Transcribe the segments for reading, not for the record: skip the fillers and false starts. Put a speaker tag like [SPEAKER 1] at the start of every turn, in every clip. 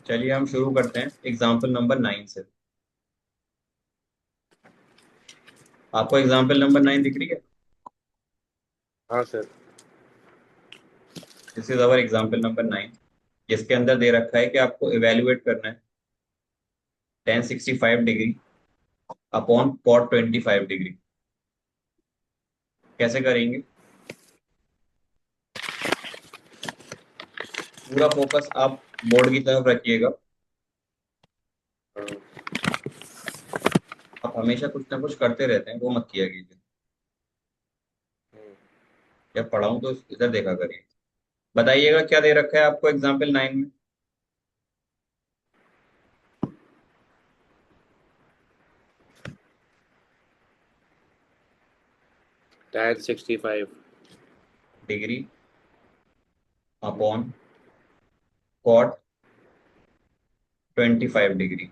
[SPEAKER 1] चलिए हम शुरू करते हैं एग्जाम्पल नंबर 9 से। आपको एग्जाम्पल नंबर 9 दिख रही है?
[SPEAKER 2] हाँ sir.
[SPEAKER 1] This is our example number 9, जिसके अंदर दे रखा है कि आपको इवेल्युएट करना है tan 65 degree upon cot 25 degree. कैसे करेंगे? पूरा फोकस आप बोर्ड की तरफ रखिएगा।
[SPEAKER 2] हाँ।
[SPEAKER 1] आप हमेशा कुछ ना कुछ करते रहते हैं, वो मत किया कीजिए। जब पढ़ाऊं तो इधर देखा करिए। बताइएगा क्या दे रखा है आपको एग्जाम्पल 9 में।
[SPEAKER 2] tan 65।
[SPEAKER 1] Degree upon cot 25 degree.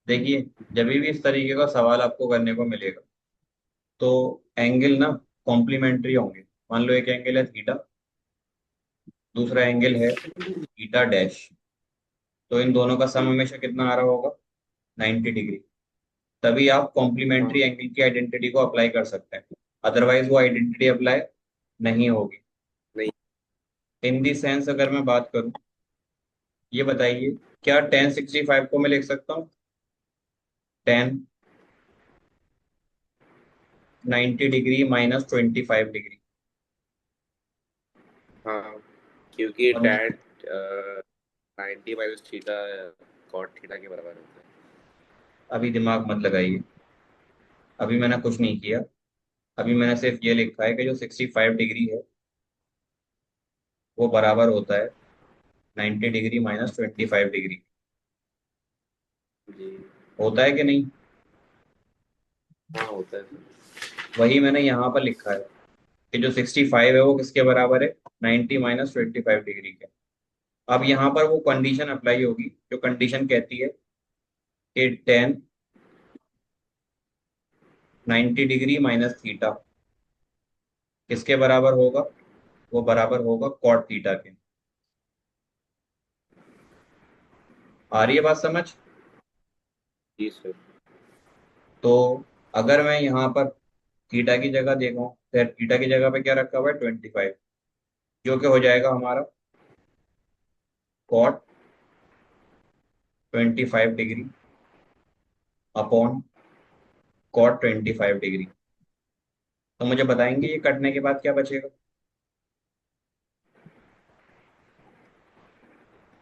[SPEAKER 1] देखिए, जब भी इस तरीके का सवाल आपको करने को मिलेगा तो एंगल ना कॉम्प्लीमेंट्री होंगे। मान लो एक एंगल है थीटा, दूसरा एंगल है थीटा डैश। तो इन दोनों का सम हमेशा कितना आ रहा होगा? 90 डिग्री। तभी आप कॉम्प्लीमेंट्री
[SPEAKER 2] हाँ।
[SPEAKER 1] एंगल की आइडेंटिटी को अप्लाई कर सकते हैं, अदरवाइज वो आइडेंटिटी अप्लाई नहीं होगी।
[SPEAKER 2] नहीं।
[SPEAKER 1] इन दी सेंस अगर मैं बात करूं, ये बताइए, क्या tan 65 को मैं लिख सकता हूँ tan 90 डिग्री माइनस 25 डिग्री?
[SPEAKER 2] हाँ, क्योंकि
[SPEAKER 1] और
[SPEAKER 2] tan 90 minus theta cot theta के बराबर होता है।
[SPEAKER 1] अभी दिमाग मत लगाइए, अभी मैंने कुछ नहीं किया। अभी मैंने सिर्फ ये लिखा है कि जो 65 डिग्री है वो बराबर होता है 90 डिग्री माइनस 25 डिग्री।
[SPEAKER 2] जी।
[SPEAKER 1] होता है कि नहीं?
[SPEAKER 2] हाँ, होता है सर।
[SPEAKER 1] वही मैंने यहाँ पर लिखा है कि जो 65 है वो किसके बराबर है? 90 माइनस 25 डिग्री के। अब यहाँ पर वो कंडीशन अप्लाई होगी जो कंडीशन कहती है कि tan 90 डिग्री माइनस थीटा किसके बराबर होगा? वो बराबर होगा कॉट थीटा के। आ रही है बात समझ?
[SPEAKER 2] जी सर।
[SPEAKER 1] तो अगर मैं यहाँ पर थीटा की जगह देखूं, फिर थीटा की जगह पे क्या रखा हुआ है? 25, जो कि हो जाएगा हमारा cot 25 degree upon cot 25 degree. तो मुझे बताएंगे ये कटने के बाद क्या बचेगा?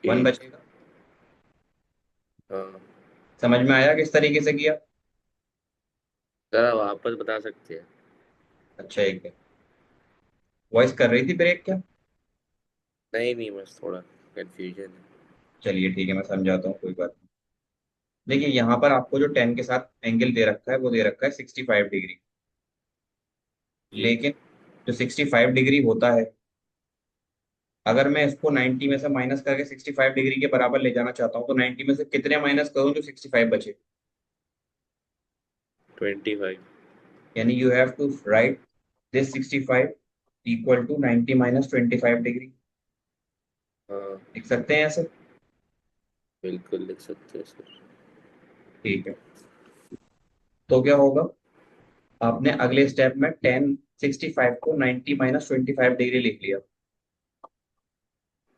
[SPEAKER 1] वन
[SPEAKER 2] ठीक।
[SPEAKER 1] बचेगा।
[SPEAKER 2] हाँ
[SPEAKER 1] समझ में आया किस तरीके से किया?
[SPEAKER 2] सर, आप वापस बता सकते हैं?
[SPEAKER 1] अच्छा, एक है। वॉइस कर रही थी ब्रेक क्या?
[SPEAKER 2] नहीं नहीं, बस थोड़ा कंफ्यूजन है।
[SPEAKER 1] चलिए ठीक है, मैं समझाता हूँ, कोई बात नहीं। देखिए, यहाँ पर आपको जो 10 के साथ एंगल दे रखा है वो दे रखा है 65 डिग्री।
[SPEAKER 2] जी।
[SPEAKER 1] लेकिन जो 65 डिग्री होता है, अगर मैं इसको 90 में से माइनस करके 65 डिग्री के बराबर ले जाना चाहता हूँ तो 90 में से कितने माइनस करूँ जो 65 बचे?
[SPEAKER 2] 25।
[SPEAKER 1] यानी you have to write this 65 equal to 90 minus 25 degree.
[SPEAKER 2] हाँ,
[SPEAKER 1] लिख सकते हैं ऐसे?
[SPEAKER 2] बिल्कुल लिख सकते हैं सर।
[SPEAKER 1] ठीक है। तो क्या होगा? आपने अगले स्टेप में 1065 को 90 माइनस 25 डिग्री लिख लिया।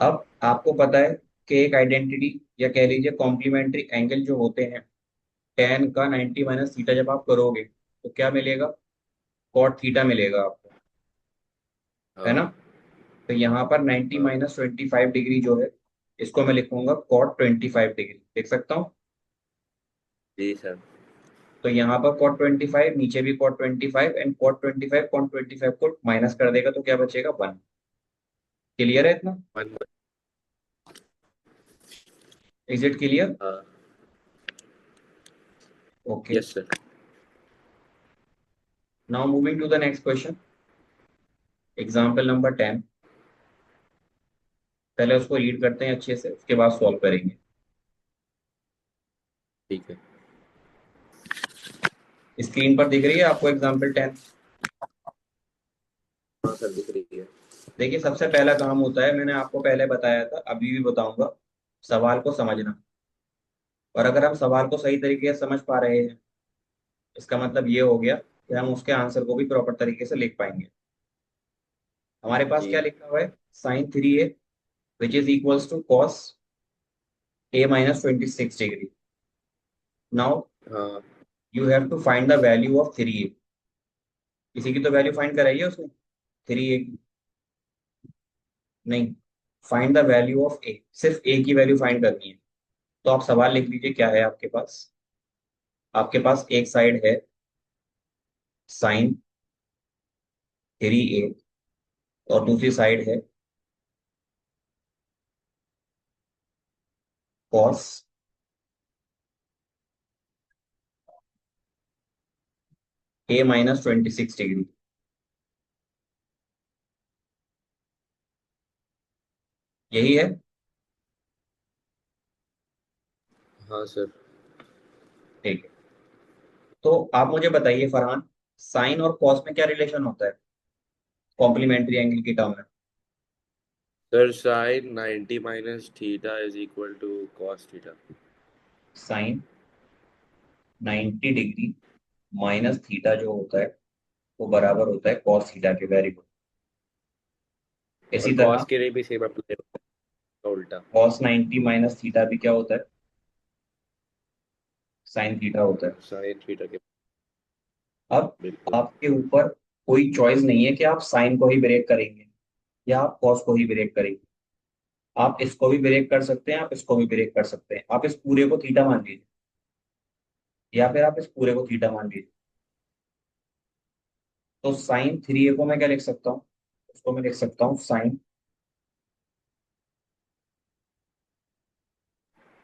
[SPEAKER 1] अब आपको पता है कि एक आइडेंटिटी या कह लीजिए कॉम्प्लीमेंट्री एंगल जो होते हैं, tan का 90 माइनस थीटा जब आप करोगे तो क्या मिलेगा? कॉट थीटा मिलेगा आपको, है ना?
[SPEAKER 2] हाँ।
[SPEAKER 1] तो यहाँ पर 90
[SPEAKER 2] हाँ।
[SPEAKER 1] माइनस 25 डिग्री जो है, इसको मैं लिखूंगा कॉट 25 डिग्री। लिख सकता हूँ?
[SPEAKER 2] जी सर।
[SPEAKER 1] तो यहाँ पर कॉट 25, नीचे भी कॉट 25, एंड कॉट 25 कॉट 25 को माइनस कर देगा तो क्या बचेगा? 1। क्लियर है इतना?
[SPEAKER 2] वन।
[SPEAKER 1] Is it clear?
[SPEAKER 2] हाँ।
[SPEAKER 1] Okay.
[SPEAKER 2] Yes sir.
[SPEAKER 1] Now moving to the next question, example number 10। पहले उसको रीड करते हैं अच्छे से, उसके बाद सॉल्व करेंगे।
[SPEAKER 2] ठीक है।
[SPEAKER 1] स्क्रीन पर दिख रही है आपको एग्जाम्पल 10?
[SPEAKER 2] हाँ सर, दिख रही है।
[SPEAKER 1] देखिए, सबसे पहला काम होता है, मैंने आपको पहले बताया था, अभी भी बताऊंगा, सवाल को समझना। और अगर हम सवाल को सही तरीके से समझ पा रहे हैं, इसका मतलब ये हो गया कि हम उसके आंसर को भी प्रॉपर तरीके से लिख पाएंगे। हमारे पास क्या
[SPEAKER 2] जी।
[SPEAKER 1] लिखा हुआ है, sin 3a which is equals to cos a-26 डिग्री। नाउ
[SPEAKER 2] हाँ
[SPEAKER 1] you have to find the value of 3a। इसी की तो वैल्यू फाइंड कराई है उसने, 3a की। नहीं, फाइंड द वैल्यू ऑफ ए, सिर्फ ए की वैल्यू फाइंड करनी है। तो आप सवाल लिख लीजिए क्या है आपके पास। आपके पास एक साइड है sin 3a और दूसरी साइड है cos a-26 डिग्री। यही है।
[SPEAKER 2] हाँ सर।
[SPEAKER 1] ठीक है, तो आप मुझे बताइए फरहान, साइन और कॉस में क्या रिलेशन होता है कॉम्प्लीमेंट्री एंगल की टर्म में।
[SPEAKER 2] Sir sine 90 minus theta is equal to cos theta.
[SPEAKER 1] Sine 90 degree minus theta जो होता है वो बराबर होता है कॉस थीटा के। Very good.
[SPEAKER 2] और
[SPEAKER 1] इसी
[SPEAKER 2] कॉस
[SPEAKER 1] तरह
[SPEAKER 2] के लिए भी सेम अप्लाई होता है, उल्टा।
[SPEAKER 1] कॉस 90 माइनस थीटा भी क्या होता है, साइन थीटा होता है।
[SPEAKER 2] साइन थीटा के।
[SPEAKER 1] अब
[SPEAKER 2] बिल्कुल।
[SPEAKER 1] आपके ऊपर कोई चॉइस नहीं है कि आप साइन को ही ब्रेक करेंगे या आप कॉस को ही ब्रेक करेंगे। आप इसको भी ब्रेक कर सकते हैं, आप इसको भी ब्रेक कर सकते हैं। आप इस पूरे को थीटा मान लीजिए या फिर आप इस पूरे को थीटा मान लीजिए। तो sin 3a को मैं क्या लिख सकता हूँ, उसको मैं लिख सकता हूँ साइन,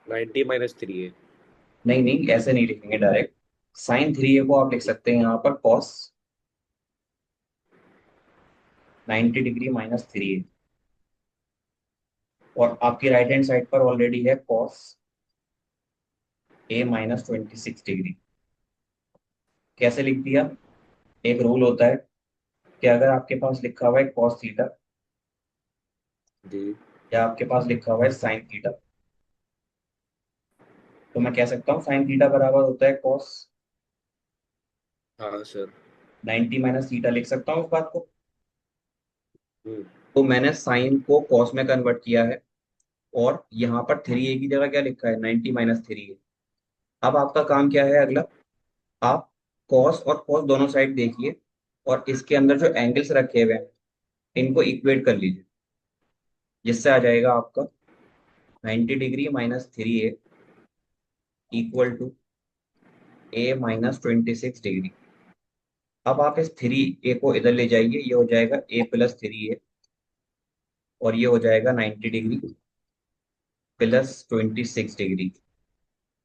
[SPEAKER 2] 90 माइनस 3 है।
[SPEAKER 1] नहीं नहीं ऐसे नहीं लिखेंगे डायरेक्ट। sin 3a को आप लिख सकते हैं यहाँ पर कॉस 90 डिग्री माइनस 3a। और आपकी राइट हैंड साइड पर ऑलरेडी है कॉस a-26 डिग्री। कैसे लिख दिया, एक रूल होता है कि अगर आपके पास लिखा हुआ है कॉस थीटा
[SPEAKER 2] जी।
[SPEAKER 1] या आपके पास लिखा हुआ है साइन थीटा, तो मैं कह सकता हूँ साइन थीटा बराबर होता है कॉस
[SPEAKER 2] हाँ सर।
[SPEAKER 1] 90 माइनस थीटा, लिख सकता हूँ उस बात को।
[SPEAKER 2] हम्म।
[SPEAKER 1] तो मैंने साइन को कॉस में कन्वर्ट किया है और यहाँ पर 3a की जगह क्या लिखा है, 90 माइनस 3a। अब आपका काम क्या है अगला, आप कॉस और कॉस दोनों साइड देखिए और इसके अंदर जो एंगल्स रखे हुए हैं इनको इक्वेट कर लीजिए, जिससे आ जाएगा आपका 90 degree minus 3a equal to a-26 degree. अब आप इस 3a को इधर ले जाइए, ये हो जाएगा a+3a और ये हो जाएगा 90 डिग्री +26 डिग्री।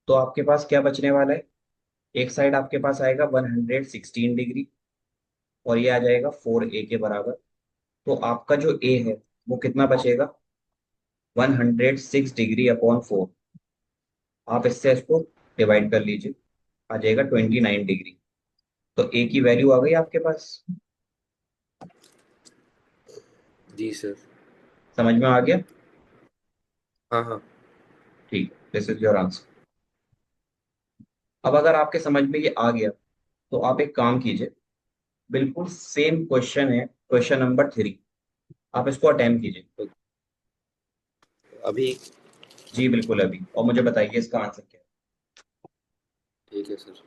[SPEAKER 1] तो आपके पास क्या बचने वाला है, एक साइड आपके पास आएगा 116 डिग्री और ये आ जाएगा 4a के बराबर। तो आपका जो a है वो कितना बचेगा, 106 डिग्री अपॉन 4। आप इससे इसको डिवाइड कर लीजिए, आ जाएगा 29 डिग्री। तो a की वैल्यू आ गई आपके पास।
[SPEAKER 2] जी सर।
[SPEAKER 1] समझ में आ गया।
[SPEAKER 2] हाँ हाँ।
[SPEAKER 1] ठीक है, दिस इज योर आंसर। अब अगर आपके समझ में ये आ गया तो आप एक काम कीजिए, बिल्कुल सेम क्वेश्चन है, क्वेश्चन नंबर 3, आप इसको अटेम्प्ट कीजिए।
[SPEAKER 2] तो अभी।
[SPEAKER 1] जी बिल्कुल अभी, और मुझे बताइए इसका आंसर क्या है।
[SPEAKER 2] ठीक है सर।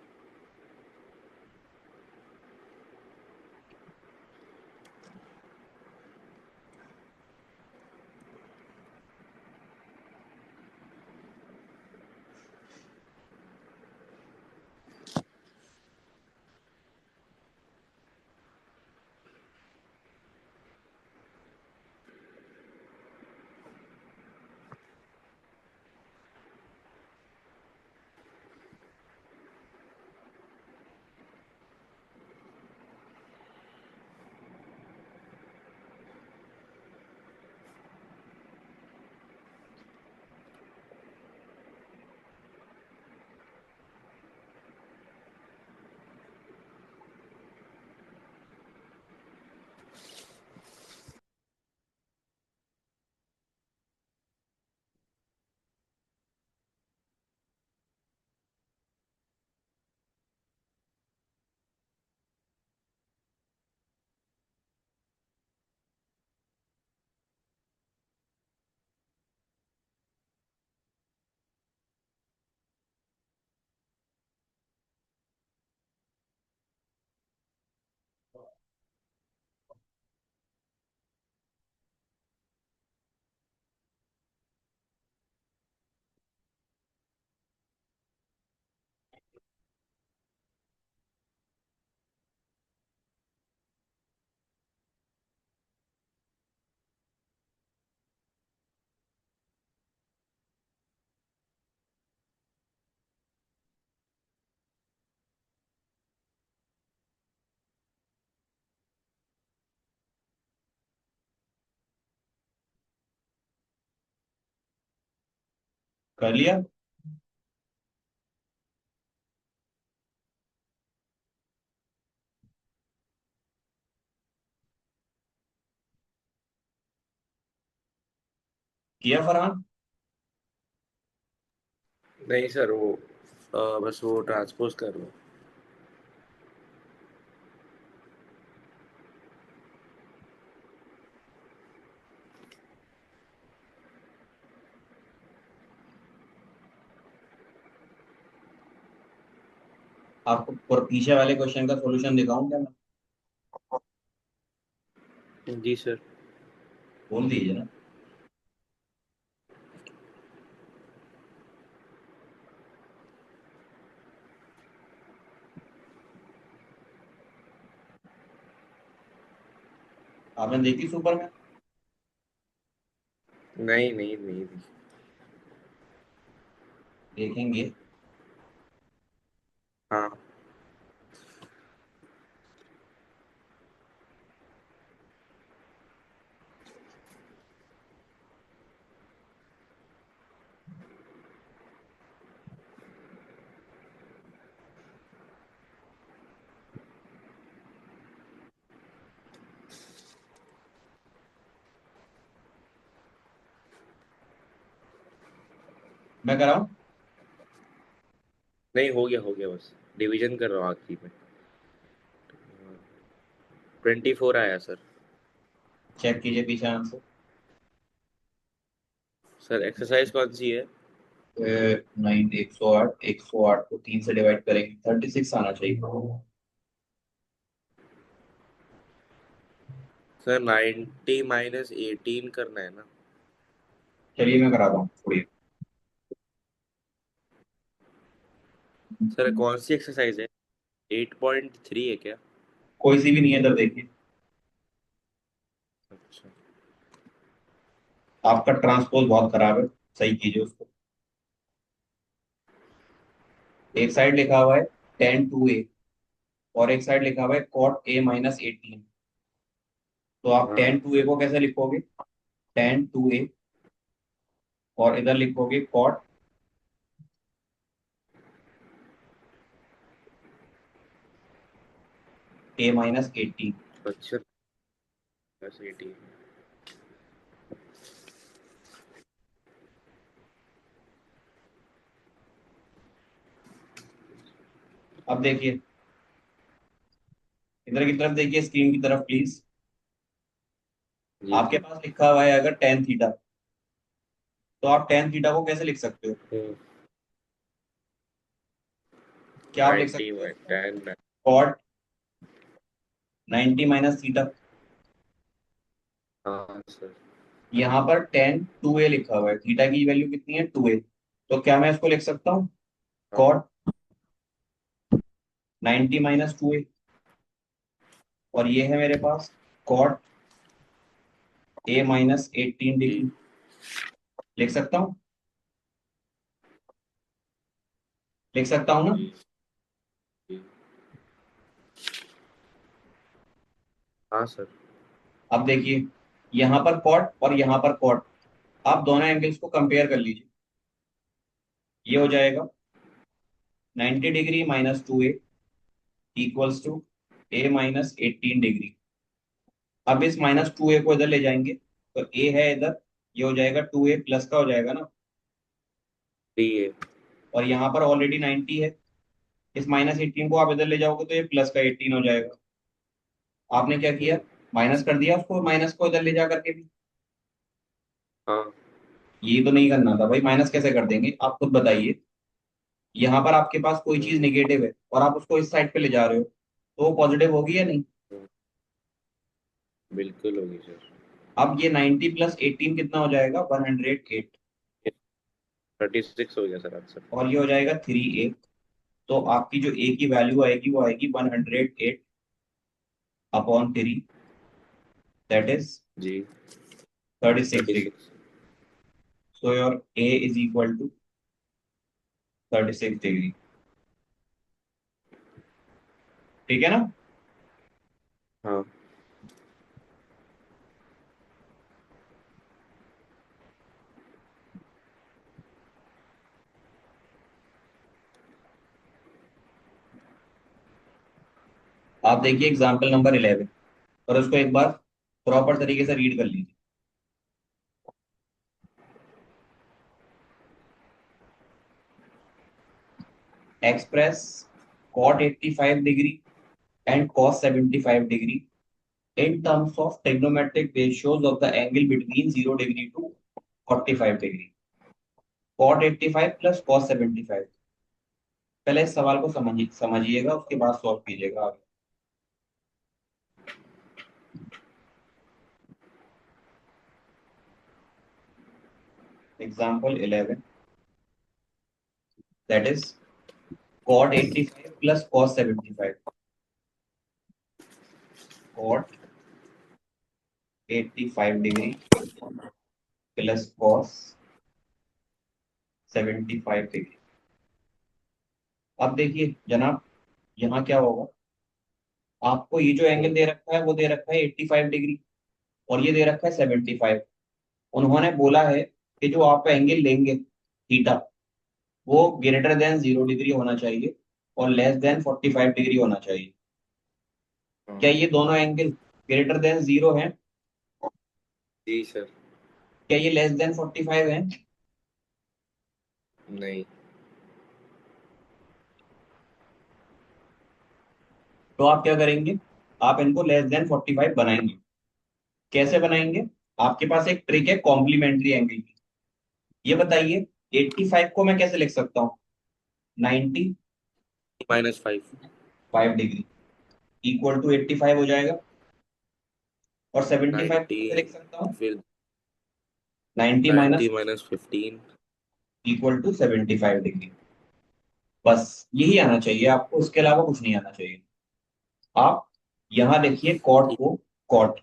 [SPEAKER 1] कर लिया? किया फरहान?
[SPEAKER 2] नहीं सर, वो बस वो ट्रांसपोज कर लो।
[SPEAKER 1] आपको पीछे वाले क्वेश्चन का सॉल्यूशन दिखाऊं क्या मैं?
[SPEAKER 2] जी सर।
[SPEAKER 1] बोल दीजिए ना। आपने देखी सुपरमैन?
[SPEAKER 2] नहीं नहीं नहीं।
[SPEAKER 1] देखेंगे।
[SPEAKER 2] हाँ।
[SPEAKER 1] मैं कराऊं?
[SPEAKER 2] नहीं, हो गया बस। डिवीजन कर रहा हूँ आखिरी में। 24 आया सर।
[SPEAKER 1] चेक कीजिए पीछे आंसर।
[SPEAKER 2] सर एक्सरसाइज कौन सी है?
[SPEAKER 1] 9, 108, 108 को 3 से डिवाइड करेंगे, 36 आना चाहिए।
[SPEAKER 2] सर 90 माइनस 18 करना है ना?
[SPEAKER 1] चलिए मैं कराता हूँ थोड़ी।
[SPEAKER 2] सर कौन सी एक्सरसाइज है? 8.3 है क्या?
[SPEAKER 1] कोई सी भी नहीं है, इधर देखिए।
[SPEAKER 2] अच्छा।
[SPEAKER 1] आपका ट्रांसपोज बहुत खराब है, सही कीजिए उसको। एक साइड लिखा हुआ है tan 2a, और एक साइड लिखा हुआ है cot a-18। तो आप
[SPEAKER 2] हाँ।
[SPEAKER 1] tan 2a को कैसे लिखोगे? tan 2a, और इधर लिखोगे cot a-18।
[SPEAKER 2] अच्छा। प्लस 18।
[SPEAKER 1] अब देखिए, इधर की तरफ देखिए, स्क्रीन की तरफ प्लीज।
[SPEAKER 2] जी
[SPEAKER 1] आपके
[SPEAKER 2] जी।
[SPEAKER 1] पास लिखा हुआ है अगर tan थीटा, तो आप tan थीटा को कैसे लिख सकते हो? क्या आप लिख
[SPEAKER 2] 90
[SPEAKER 1] सकते हो
[SPEAKER 2] में
[SPEAKER 1] इसको?
[SPEAKER 2] 10।
[SPEAKER 1] Cot 90 - theta.
[SPEAKER 2] हाँ सर।
[SPEAKER 1] यहाँ पर tan 2a लिखा हुआ है, थीटा की वैल्यू कितनी है? 2a। तो क्या मैं इसको लिख सकता हूँ?
[SPEAKER 2] हाँ
[SPEAKER 1] कॉट 90 - 2a। और ये है मेरे पास कॉट a-18
[SPEAKER 2] जी
[SPEAKER 1] डिग्री। लिख सकता हूँ? लिख सकता हूँ ना?
[SPEAKER 2] जी जी। हाँ सर।
[SPEAKER 1] अब देखिए, यहाँ पर कॉट और यहाँ पर कॉट, आप दोनों एंगल्स को कंपेयर कर लीजिए। ये हो जाएगा 90 degree - 2a equals to a-18 degree. अब इस -2a को इधर ले जाएंगे, तो a है इधर, ये हो जाएगा 2a प्लस का हो जाएगा ना।
[SPEAKER 2] D A.
[SPEAKER 1] और यहाँ पर ऑलरेडी 90 है, इस -18 को आप इधर ले जाओगे तो ये प्लस का 18 हो जाएगा। आपने क्या किया? माइनस कर दिया उसको, माइनस को इधर ले जा करके भी।
[SPEAKER 2] हाँ।
[SPEAKER 1] ये तो नहीं करना था भाई, माइनस कैसे कर देंगे आप खुद बताइए। यहाँ पर आपके पास कोई चीज
[SPEAKER 2] हम्म,
[SPEAKER 1] निगेटिव है और आप उसको इस साइड पे ले जा रहे हो, तो वो पॉजिटिव होगी या नहीं?
[SPEAKER 2] हम्म, बिल्कुल होगी सर।
[SPEAKER 1] अब ये 90 + 18 कितना हो जाएगा? 108।
[SPEAKER 2] 36 हो गया सर आंसर।
[SPEAKER 1] और ये हो जाएगा 3a। तो आपकी जो a की वैल्यू आएगी वो आएगी 108/3, दैट इज
[SPEAKER 2] जी।
[SPEAKER 1] 36 degree.
[SPEAKER 2] 36।
[SPEAKER 1] So your a is equal to 36 degree. ठीक है ना?
[SPEAKER 2] हाँ।
[SPEAKER 1] आप देखिए एग्जाम्पल नंबर 11 और उसको एक बार प्रॉपर तरीके से रीड कर लीजिए। Express cot 85 degree and cos 75 degree in terms of trigonometric ratios of the angle between 0 degree to 45 degree. cot 85 plus cos 75। पहले इस सवाल को समझिएगा, उसके बाद सॉल्व कीजिएगा आगे। Example 11, that is cot 85 plus cos 75। cot 85 degree plus cos 75 degree. अब देखिए जनाब, यहाँ क्या होगा, आपको ये जो एंगल दे रखा है वो दे रखा है 85 डिग्री और ये दे रखा है 75। उन्होंने बोला है कि जो आप एंगल लेंगे थीटा, वो ग्रेटर देन 0 डिग्री होना चाहिए और लेस देन 45 डिग्री होना चाहिए। क्या
[SPEAKER 2] हाँ
[SPEAKER 1] ये दोनों एंगल ग्रेटर देन 0 है?
[SPEAKER 2] जी सर।
[SPEAKER 1] क्या ये लेस देन 45 है?
[SPEAKER 2] नहीं।
[SPEAKER 1] तो आप क्या करेंगे, आप इनको लेस देन 45 बनाएंगे। कैसे बनाएंगे? आपके पास एक ट्रिक है कॉम्प्लीमेंट्री एंगल की। ये बताइए, 85 को मैं कैसे लिख सकता हूँ? 95
[SPEAKER 2] -5।
[SPEAKER 1] डिग्री इक्वल टू 85 हो जाएगा। और 75 को
[SPEAKER 2] 90
[SPEAKER 1] कैसे लिख सकता हूँ?
[SPEAKER 2] फिर
[SPEAKER 1] 90 माइनस
[SPEAKER 2] 90 - 15।
[SPEAKER 1] Equal to 75 degree. बस यही आना चाहिए आपको, इसके अलावा कुछ नहीं आना चाहिए। आप यहां लिखिए कॉट
[SPEAKER 2] ठीक।
[SPEAKER 1] को, कॉट।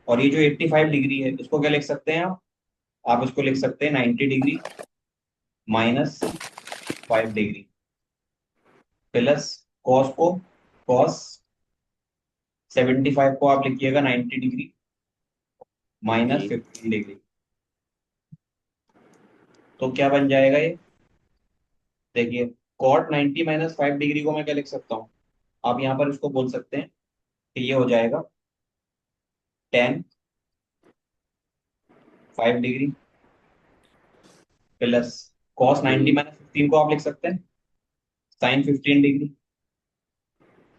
[SPEAKER 1] और ये जो 85 डिग्री है इसको क्या लिख सकते हैं आप इसको लिख सकते हैं 90 degree minus 5 degree plus cos को, कॉस 75 को आप लिखिएगा 90 डिग्री माइनस
[SPEAKER 2] जी
[SPEAKER 1] 15 डिग्री। तो क्या बन जाएगा ये? देखिए, कॉट 90 माइनस 5 डिग्री को मैं क्या लिख सकता हूँ? आप यहाँ पर इसको बोल सकते हैं कि ये हो जाएगा 10 5 डिग्री प्लस कॉस 90
[SPEAKER 2] जी।
[SPEAKER 1] माइनस 15 को आप लिख सकते हैं साइन 15 डिग्री।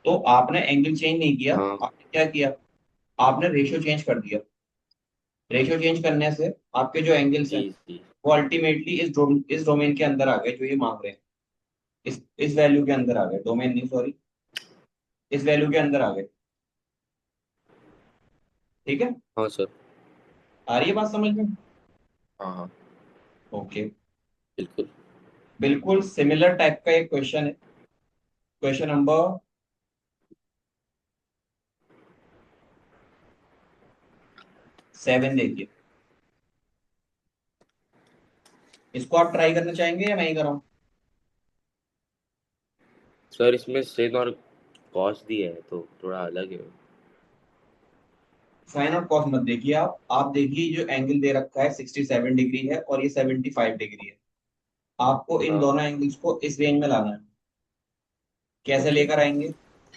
[SPEAKER 1] तो आपने एंगल चेंज नहीं किया,
[SPEAKER 2] हाँ
[SPEAKER 1] आपने क्या किया, आपने रेशियो चेंज कर दिया। रेशियो चेंज करने से आपके जो एंगल्स हैं
[SPEAKER 2] जी जी।
[SPEAKER 1] वो अल्टीमेटली इस डोमेन के अंदर आ गए जो ये मांग रहे हैं। इस वैल्यू के अंदर आ गए, डोमेन नहीं सॉरी, इस वैल्यू के अंदर आ गए। ठीक है,
[SPEAKER 2] हाँ सर।
[SPEAKER 1] आ रही है बात समझ में?
[SPEAKER 2] हाँ हाँ
[SPEAKER 1] ओके।
[SPEAKER 2] बिल्कुल।
[SPEAKER 1] बिल्कुल सिमिलर टाइप का एक क्वेश्चन है, क्वेश्चन नंबर 7 देखिए। इसको आप ट्राई करना चाहेंगे या मैं ही कराऊं?
[SPEAKER 2] सर इसमें सेन और कॉस दिया है तो थोड़ा अलग है।
[SPEAKER 1] साइन और कॉस मत देखिए, आप देखिए जो एंगल दे रखा है 67 डिग्री है और ये 75 डिग्री है। आपको इन
[SPEAKER 2] हाँ
[SPEAKER 1] दोनों एंगल्स को इस रेंज में लाना है। कैसे
[SPEAKER 2] ओके।
[SPEAKER 1] लेकर आएंगे?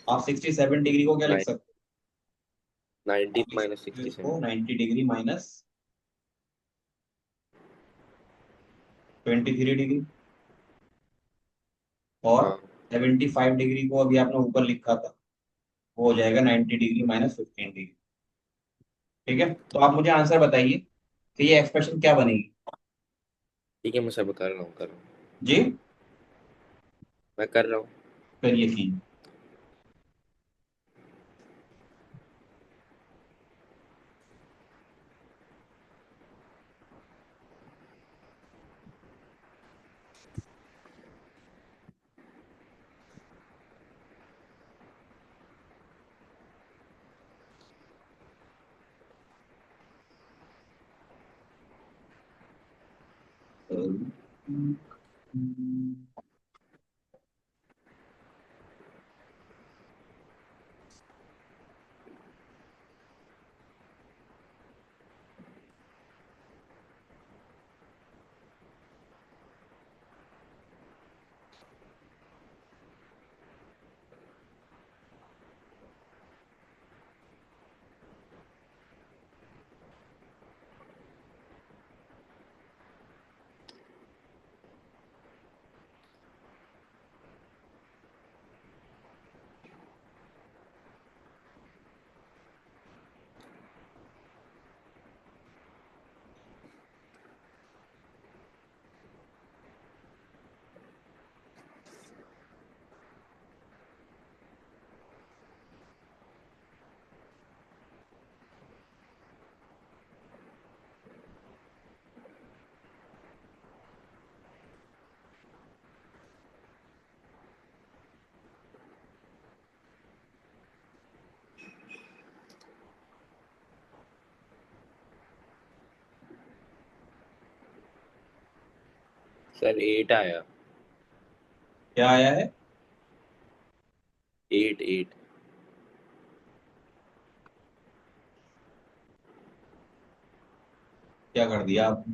[SPEAKER 1] आप 67 डिग्री को क्या लिख
[SPEAKER 2] नाइन
[SPEAKER 1] सकते
[SPEAKER 2] 90
[SPEAKER 1] हैं? आप लिख
[SPEAKER 2] माइनस
[SPEAKER 1] सकते हो
[SPEAKER 2] सिक्सटी
[SPEAKER 1] इसको
[SPEAKER 2] सेवन
[SPEAKER 1] 90 डिग्री माइनस 23 डिग्री और
[SPEAKER 2] हाँ
[SPEAKER 1] 75 डिग्री को अभी आपने ऊपर लिखा था, वो हो जाएगा 90 डिग्री माइनस 15 डिग्री। ठीक है, तो आप मुझे आंसर बताइए कि ये एक्सप्रेशन क्या बनेगी?
[SPEAKER 2] ठीक है। मैं सब कर रहा हूँ कर रहा हूँ।
[SPEAKER 1] जी,
[SPEAKER 2] मैं कर रहा हूँ।
[SPEAKER 1] फिर ये कीजिए।
[SPEAKER 2] सर 8 आया।
[SPEAKER 1] क्या आया है?
[SPEAKER 2] 8 8।
[SPEAKER 1] क्या कर दिया आपने?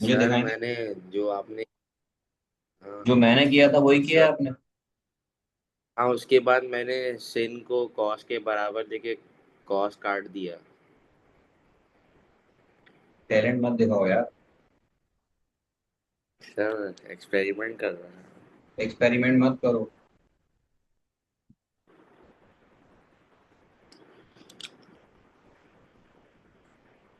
[SPEAKER 1] मुझे
[SPEAKER 2] सर
[SPEAKER 1] दिखाई नहीं।
[SPEAKER 2] मैंने जो आपने, हाँ
[SPEAKER 1] जो मैंने किया था वही किया
[SPEAKER 2] सर,
[SPEAKER 1] है आपने।
[SPEAKER 2] हाँ उसके बाद मैंने सिन को कॉस के बराबर देके कॉस काट दिया।
[SPEAKER 1] टैलेंट मत दिखाओ यार।
[SPEAKER 2] सर एक्सपेरिमेंट कर रहा है।
[SPEAKER 1] एक्सपेरिमेंट मत करो।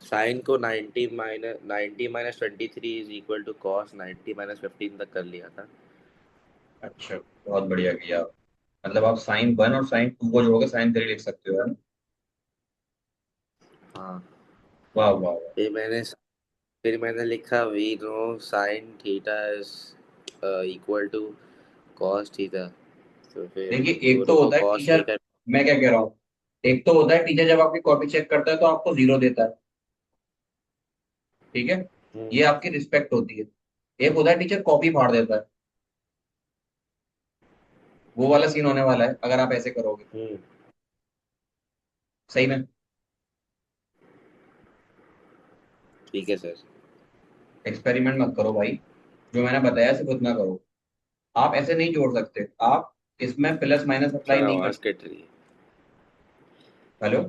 [SPEAKER 2] साइन को 90 माइनस 23 is equal to cos 90 minus 15 तक कर लिया था।
[SPEAKER 1] अच्छा, बहुत बढ़िया किया आप। मतलब आप साइन वन और साइन टू को जोड़ के साइन थ्री लिख सकते हो, है ना?
[SPEAKER 2] हाँ।
[SPEAKER 1] वाह वाह वाह।
[SPEAKER 2] फिर मैंने लिखा we know sine theta is equal to cos theta. तो फिर
[SPEAKER 1] देखिए, एक
[SPEAKER 2] दोनों
[SPEAKER 1] तो
[SPEAKER 2] को
[SPEAKER 1] होता है
[SPEAKER 2] कॉस
[SPEAKER 1] टीचर।
[SPEAKER 2] लेकर।
[SPEAKER 1] मैं क्या कह रहा हूँ। एक तो होता है टीचर जब आपकी कॉपी चेक करता है तो आपको जीरो देता है। ठीक है।
[SPEAKER 2] हम्म।
[SPEAKER 1] ये आपकी रिस्पेक्ट होती है। एक होता है टीचर कॉपी फाड़ देता है। वो वाला सीन होने वाला है अगर आप ऐसे करोगे।
[SPEAKER 2] हम्म।
[SPEAKER 1] सही में।
[SPEAKER 2] ठीक है सर।
[SPEAKER 1] एक्सपेरिमेंट मत करो भाई। जो मैंने बताया सिर्फ उतना करो। आप ऐसे नहीं जोड़ सकते आप। इसमें प्लस माइनस अप्लाई
[SPEAKER 2] सर
[SPEAKER 1] नहीं कर
[SPEAKER 2] आवाज
[SPEAKER 1] सकते।
[SPEAKER 2] कट रही है।
[SPEAKER 1] हेलो।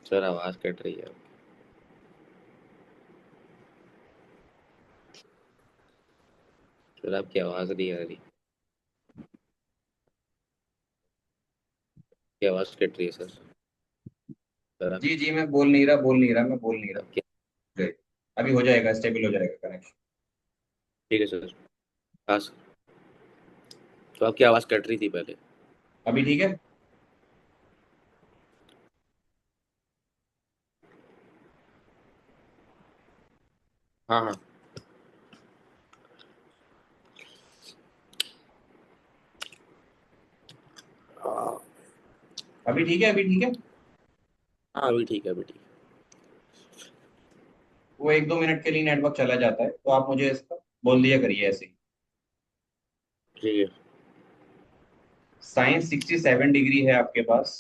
[SPEAKER 2] सर आवाज कट रही है। सर आपकी आवाज नहीं आ रही। आपकी आवाज कट रही है सर। सर
[SPEAKER 1] जी जी, मैं बोल नहीं रहा।
[SPEAKER 2] आपकी।
[SPEAKER 1] Great। अभी हो जाएगा, स्टेबल हो जाएगा कनेक्शन।
[SPEAKER 2] ठीक है सर। हाँ सर। तो आपकी आवाज कट रही थी पहले।
[SPEAKER 1] अभी ठीक है।
[SPEAKER 2] हाँ हाँ। हाँ
[SPEAKER 1] अभी ठीक है, अभी ठीक है।
[SPEAKER 2] हाँ, अभी ठीक है, अभी ठीक
[SPEAKER 1] वो एक दो मिनट के लिए नेटवर्क चला जाता है तो आप मुझे इसका बोल दिया करिए ऐसे ही।
[SPEAKER 2] है। ठीक है।
[SPEAKER 1] साइन 67 डिग्री है आपके पास।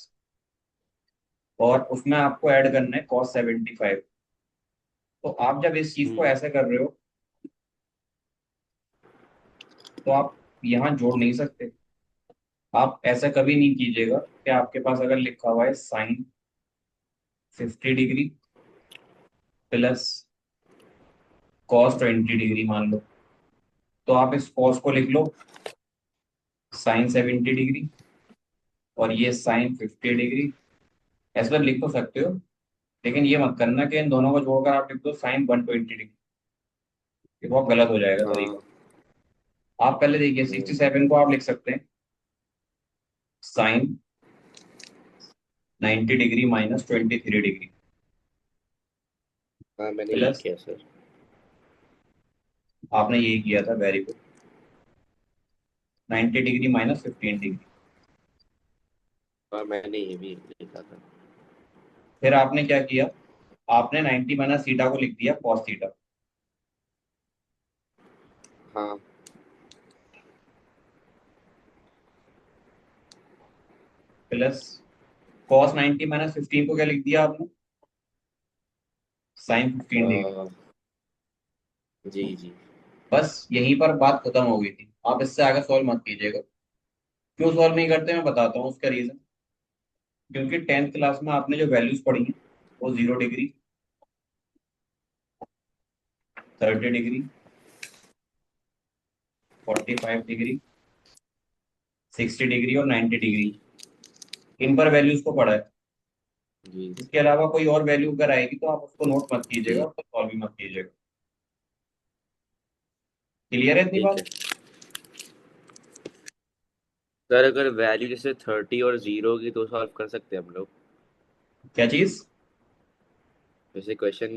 [SPEAKER 1] और उसमें आपको ऐड करना है कॉस 75। तो आप जब इस चीज को
[SPEAKER 2] हम्म।
[SPEAKER 1] ऐसे कर रहे हो तो आप यहाँ जोड़ नहीं सकते। आप ऐसा कभी नहीं कीजिएगा कि आपके पास अगर लिखा हुआ है sine 50 degree plus cos 20 degree मान लो। तो आप इस कॉस को लिख लो साइन 70 डिग्री। और ये साइन 50 डिग्री। ऐसा लिख तो सकते हो। लेकिन ये मत करना कि इन दोनों को जोड़कर आप लिख दो साइन 120 डिग्री। ये बहुत गलत हो जाएगा तरीका।
[SPEAKER 2] हाँ।
[SPEAKER 1] आप पहले देखिए
[SPEAKER 2] हम्म।
[SPEAKER 1] 67 को आप लिख सकते हैं साइन 90 डिग्री माइनस 23 डिग्री
[SPEAKER 2] हाँ मैंने यही
[SPEAKER 1] प्लस।
[SPEAKER 2] किया सर।
[SPEAKER 1] आपने यही किया था, very good. 90 degree minus 15 degree.
[SPEAKER 2] हाँ मैंने ये भी लिखा था।
[SPEAKER 1] फिर आपने क्या किया? आपने 90 माइनस थीटा को लिख दिया कॉस थीटा
[SPEAKER 2] हाँ।
[SPEAKER 1] प्लस कॉस 90 माइनस 15 को क्या लिख दिया आपने? Sine 15 degree.
[SPEAKER 2] अ, जी जी।
[SPEAKER 1] बस यहीं पर बात खत्म हो गई थी, आप इससे आगे सॉल्व मत कीजिएगा। क्यों सॉल्व नहीं करते मैं बताता हूँ उसका रीजन। क्योंकि टेंथ क्लास में आपने जो वैल्यूज पढ़ी हैं वो 0 डिग्री, 30 डिग्री, 45 डिग्री, 60 डिग्री और 90 डिग्री,
[SPEAKER 2] जी
[SPEAKER 1] इन पर वैल्यूज को पढ़ा है।
[SPEAKER 2] जी
[SPEAKER 1] इसके अलावा कोई और वैल्यू अगर आएगी तो आप उसको नोट मत कीजिएगा,
[SPEAKER 2] जी।
[SPEAKER 1] उसको सॉल्व भी मत कीजिएगा। क्लियर है इतनी
[SPEAKER 2] ठीक
[SPEAKER 1] बात?
[SPEAKER 2] है सर, अगर वैल्यू जैसे 30 और 0 की तो सॉल्व कर सकते हैं हम लोग।
[SPEAKER 1] क्या चीज?
[SPEAKER 2] जैसे क्वेश्चन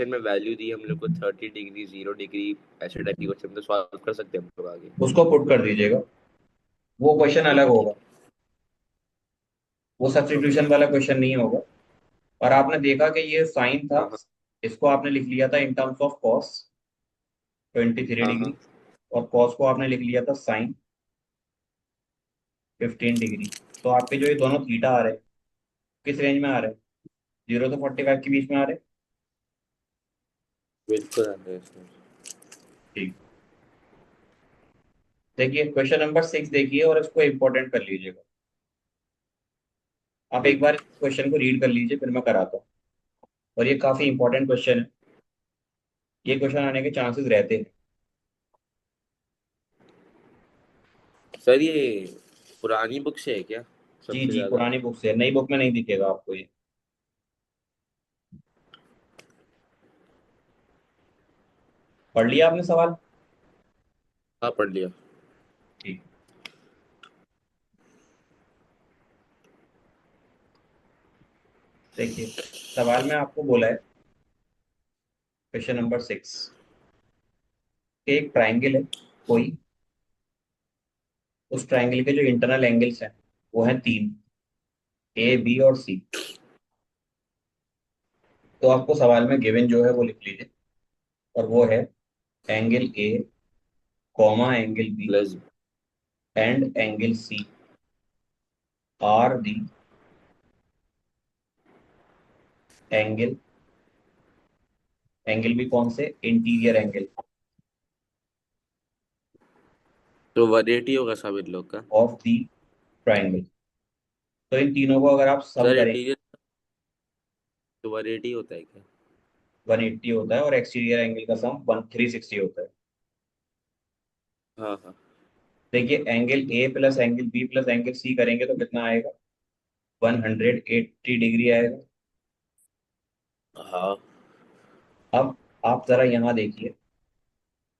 [SPEAKER 2] में वैल्यू दी हम लोग को 30 डिग्री 0 डिग्री, ऐसे टाइप की क्वेश्चन तो सॉल्व कर सकते हैं हम लोग आगे।
[SPEAKER 1] उसको पुट कर दीजिएगा। वो क्वेश्चन
[SPEAKER 2] ठीक
[SPEAKER 1] अलग
[SPEAKER 2] है
[SPEAKER 1] होगा।
[SPEAKER 2] ठीक है।
[SPEAKER 1] वो
[SPEAKER 2] ओके।
[SPEAKER 1] सब्स्टिट्यूशन वाला क्वेश्चन नहीं होगा। और आपने देखा कि ये साइन था,
[SPEAKER 2] हाँ हाँ
[SPEAKER 1] इसको आपने लिख लिया था in terms of cos 23 degree,
[SPEAKER 2] हाँ
[SPEAKER 1] और कॉस को आपने लिख लिया था साइन 15 डिग्री। तो आपके जो ये दोनों थीटा आ रहे हैं, किस रेंज में आ रहे हैं? 0 से 45 के बीच में आ रहे हैं।
[SPEAKER 2] बिल्कुल आते हैं इसमें।
[SPEAKER 1] ठीक। देखिए क्वेश्चन नंबर 6 देखिए और इसको इंपॉर्टेंट कर लीजिएगा। आप एक
[SPEAKER 2] ठीक
[SPEAKER 1] बार
[SPEAKER 2] है।
[SPEAKER 1] इस क्वेश्चन को रीड कर लीजिए, फिर मैं कराता हूँ। और ये काफी इंपॉर्टेंट क्वेश्चन है, ये क्वेश्चन आने के चांसेस रहते हैं।
[SPEAKER 2] सर ये पुरानी बुक से है क्या
[SPEAKER 1] जी
[SPEAKER 2] सबसे
[SPEAKER 1] जी,
[SPEAKER 2] ज्यादा?
[SPEAKER 1] पुरानी बुक से है, नई बुक में नहीं दिखेगा आपको ये। पढ़ लिया आपने सवाल?
[SPEAKER 2] हाँ पढ़ लिया।
[SPEAKER 1] ठीक। देखिए सवाल में आपको बोला है, क्वेश्चन नंबर 6, एक ट्राइंगल है कोई, उस ट्राइंगल के जो इंटरनल एंगल्स हैं वो हैं तीन, ए बी और सी। तो आपको सवाल में गिवन जो है वो लिख लीजिए, और वो है angle A, comma angle B
[SPEAKER 2] plus.
[SPEAKER 1] And angle C are the angle, angle भी कौन से, इंटीरियर एंगल
[SPEAKER 2] तो 180 होगा सब इन लोग का।
[SPEAKER 1] Of the triangle. तो इन तीनों को अगर आप सम
[SPEAKER 2] सर
[SPEAKER 1] करेंगे,
[SPEAKER 2] इंटीरियर तो 180 होता है क्या?
[SPEAKER 1] 180 होता है, और एक्सटीरियर एंगल का सम 360 होता है।
[SPEAKER 2] हाँ हाँ
[SPEAKER 1] देखिए angle A plus angle B plus angle C करेंगे तो कितना आएगा? 180 डिग्री आएगा।
[SPEAKER 2] हाँ।
[SPEAKER 1] अब आप जरा यहाँ देखिए,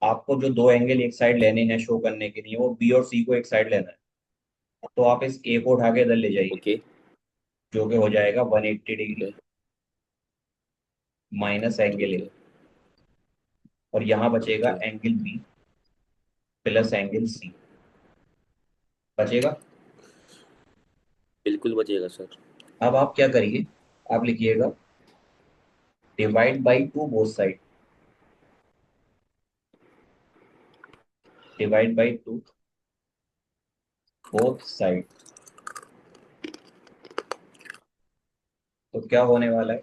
[SPEAKER 1] आपको जो दो एंगल एक साइड लेने हैं शो करने के लिए, वो बी और सी को एक साइड लेना है। तो आप इस ए को उठा के इधर ले जाइए,
[SPEAKER 2] ओके।
[SPEAKER 1] जो कि हो जाएगा 180
[SPEAKER 2] ठीक
[SPEAKER 1] डिग्री
[SPEAKER 2] है।
[SPEAKER 1] माइनस एंगल
[SPEAKER 2] ठीक
[SPEAKER 1] ए,
[SPEAKER 2] है।
[SPEAKER 1] और यहाँ
[SPEAKER 2] ठीक
[SPEAKER 1] बचेगा
[SPEAKER 2] है।
[SPEAKER 1] Angle B plus angle C बचेगा।
[SPEAKER 2] बिल्कुल बचेगा सर।
[SPEAKER 1] अब आप क्या करिए, आप लिखिएगा divide by two both side, divide by two both side. तो क्या होने वाला है,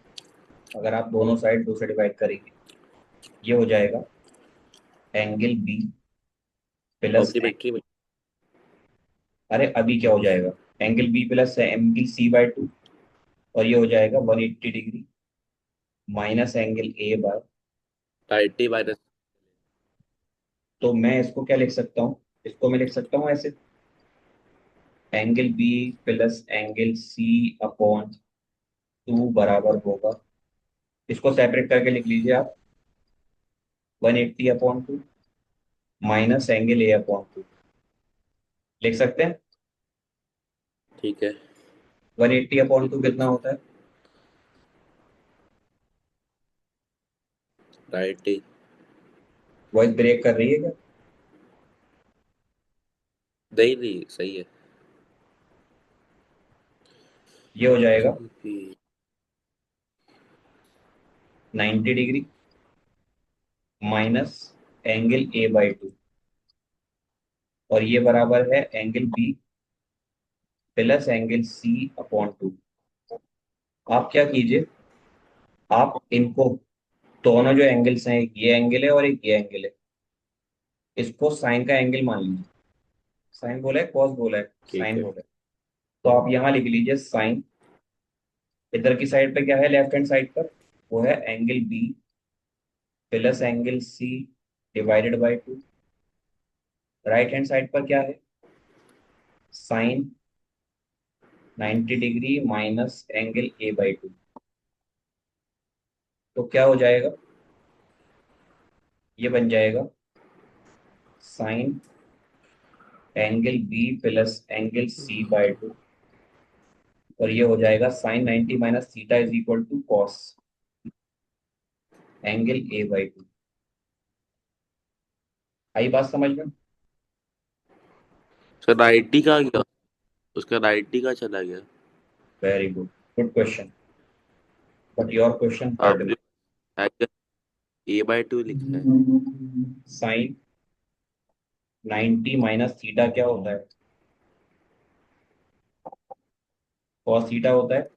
[SPEAKER 1] अगर आप दोनों साइड दो से डिवाइड करेंगे, ये हो जाएगा एंगल बी प्लस,
[SPEAKER 2] कॉम्प्लीमेंट्री में।
[SPEAKER 1] अरे अभी क्या हो जाएगा, angle B plus angle C by two, और ये हो जाएगा 180 degree minus angle A by.
[SPEAKER 2] 90 minus.
[SPEAKER 1] तो मैं इसको क्या लिख सकता हूँ, इसको मैं लिख सकता हूँ ऐसे, angle B plus angle C upon two बराबर होगा, इसको सेपरेट करके लिख लीजिए आप, 180/2 minus angle A upon two, लिख सकते हैं।
[SPEAKER 2] ठीक है।
[SPEAKER 1] 180/2
[SPEAKER 2] बिल्कुल।
[SPEAKER 1] कितना होता है?
[SPEAKER 2] 90।
[SPEAKER 1] वॉइस ब्रेक कर रही है क्या?
[SPEAKER 2] नहीं नहीं सही है।
[SPEAKER 1] ये हो जाएगा
[SPEAKER 2] hmm,
[SPEAKER 1] 90 degree minus angle A by two, और ये बराबर है angle B plus angle C upon two. आप क्या कीजिए, आप इनको, दोनों जो एंगल्स हैं, एक ये एंगल है और एक ये एंगल है, इसको साइन का एंगल मान लीजिए। साइन बोला है कॉस बोला है?
[SPEAKER 2] ठीक
[SPEAKER 1] साइन
[SPEAKER 2] है।
[SPEAKER 1] बोला है। तो आप यहाँ लिख लीजिए साइन, इधर की साइड पे क्या है, लेफ्ट हैंड साइड पर वो है angle B plus angle C divided by two. Right hand side पर क्या है, sine 90 degree minus angle A by two. तो क्या हो जाएगा, ये बन जाएगा sine angle B plus angle C by two, और ये हो जाएगा sine 90 minus theta is equal to cos angle A by two. आई बात समझ में?
[SPEAKER 2] सर 90 का गया, उसका 90 का चला गया।
[SPEAKER 1] Very good, good question. But your question hurt
[SPEAKER 2] आपने एंगल A/2 लिखा है।
[SPEAKER 1] मी। साइन 90 माइनस थीटा क्या होता है? कॉस थीटा होता है।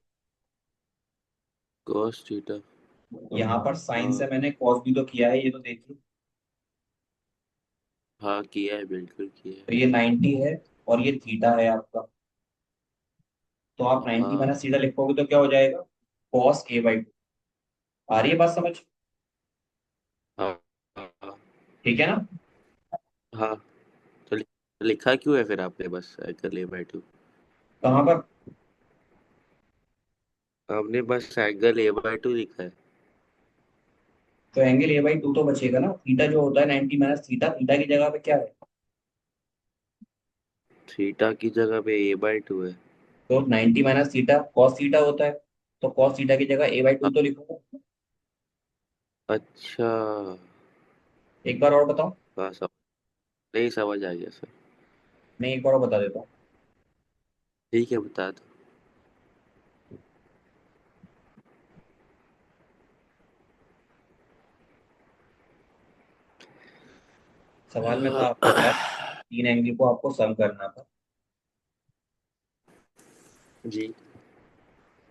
[SPEAKER 2] cos theta.
[SPEAKER 1] यहाँ पर साइन से
[SPEAKER 2] हाँ
[SPEAKER 1] मैंने कॉस भी तो किया है, ये तो देखिए।
[SPEAKER 2] हाँ, किया है, बिल्कुल किया
[SPEAKER 1] तो ये 90 है और ये थीटा है आपका। तो आप
[SPEAKER 2] है।
[SPEAKER 1] 90
[SPEAKER 2] हाँ
[SPEAKER 1] माइनस थीटा लिखोगे तो क्या हो जाएगा? Cos A/2। आ रही है बात समझ?
[SPEAKER 2] हाँ हाँ
[SPEAKER 1] ठीक है ना?
[SPEAKER 2] हाँ। तो लिखा क्यों है फिर आपने बस एंगल A/2?
[SPEAKER 1] कहाँ पर?
[SPEAKER 2] आपने बस एंगल A/2 लिखा है।
[SPEAKER 1] तो एंगल A/2 तो बचेगा ना, थीटा जो होता है 90 माइनस थीटा, थीटा की जगह पे क्या है?
[SPEAKER 2] थीटा की जगह पे A/2 है।
[SPEAKER 1] तो 90 माइनस थीटा कॉस थीटा होता है। तो कॉस थीटा की जगह A/2
[SPEAKER 2] हाँ,
[SPEAKER 1] तो लिखूंगा।
[SPEAKER 2] अच्छा।
[SPEAKER 1] एक बार और बताओ।
[SPEAKER 2] हाँ, नहीं, समझ आ गया सर।
[SPEAKER 1] मैं एक बार और बता देता हूँ।
[SPEAKER 2] ठीक है, बता दो।
[SPEAKER 1] सवाल में था आपके पास, तीन एंगल को आपको सम करना था
[SPEAKER 2] जी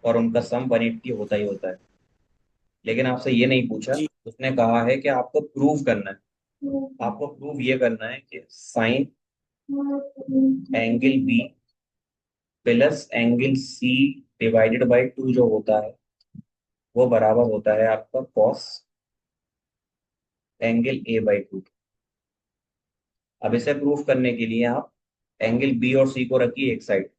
[SPEAKER 1] और उनका सम 180 होता ही होता है। लेकिन आपसे ये नहीं पूछा,
[SPEAKER 2] जी।
[SPEAKER 1] उसने कहा है कि आपको प्रूव करना है। आपको प्रूव ये करना है कि sine angle B plus angle C divided by 2 जो होता है वो बराबर होता है आपका कॉस एंगल A/2। अब इसे प्रूफ करने के लिए आप एंगल बी और सी को रखिए एक साइड।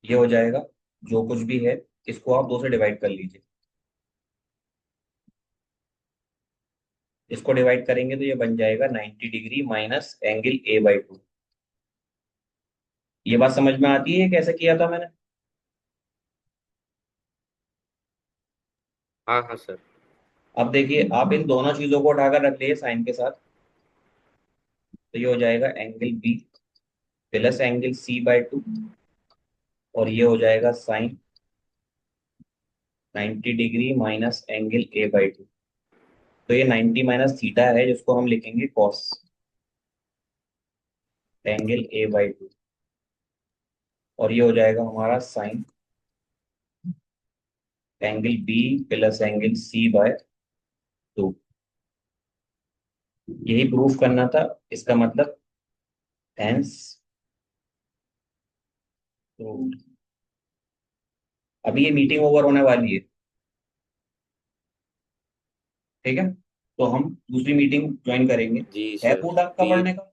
[SPEAKER 1] ये हो जाएगा, जो कुछ भी है इसको आप 2 से डिवाइड कर लीजिए। इसको डिवाइड करेंगे तो ये बन जाएगा 90 डिग्री माइनस एंगल A/2। ये बात समझ में आती है कैसे किया था मैंने?
[SPEAKER 2] हाँ हाँ सर।
[SPEAKER 1] अब देखिए, आप इन दोनों चीजों को उठाकर रख लिए साइन के साथ, तो ये हो जाएगा angle B plus angle C/2 और ये हो जाएगा sine 90 degree minus angle A/2। तो ये 90 माइनस थीटा है जिसको हम लिखेंगे कॉस एंगल A/2 और ये हो जाएगा हमारा sine angle B plus angle C/2। यही प्रूफ करना था, इसका मतलब हेंस प्रूव्ड। अभी ये मीटिंग ओवर होने वाली है, ठीक है? तो हम दूसरी मीटिंग ज्वाइन करेंगे।
[SPEAKER 2] जी
[SPEAKER 1] है
[SPEAKER 2] सर।
[SPEAKER 1] कोड आपका
[SPEAKER 2] तीन
[SPEAKER 1] पढ़ने का?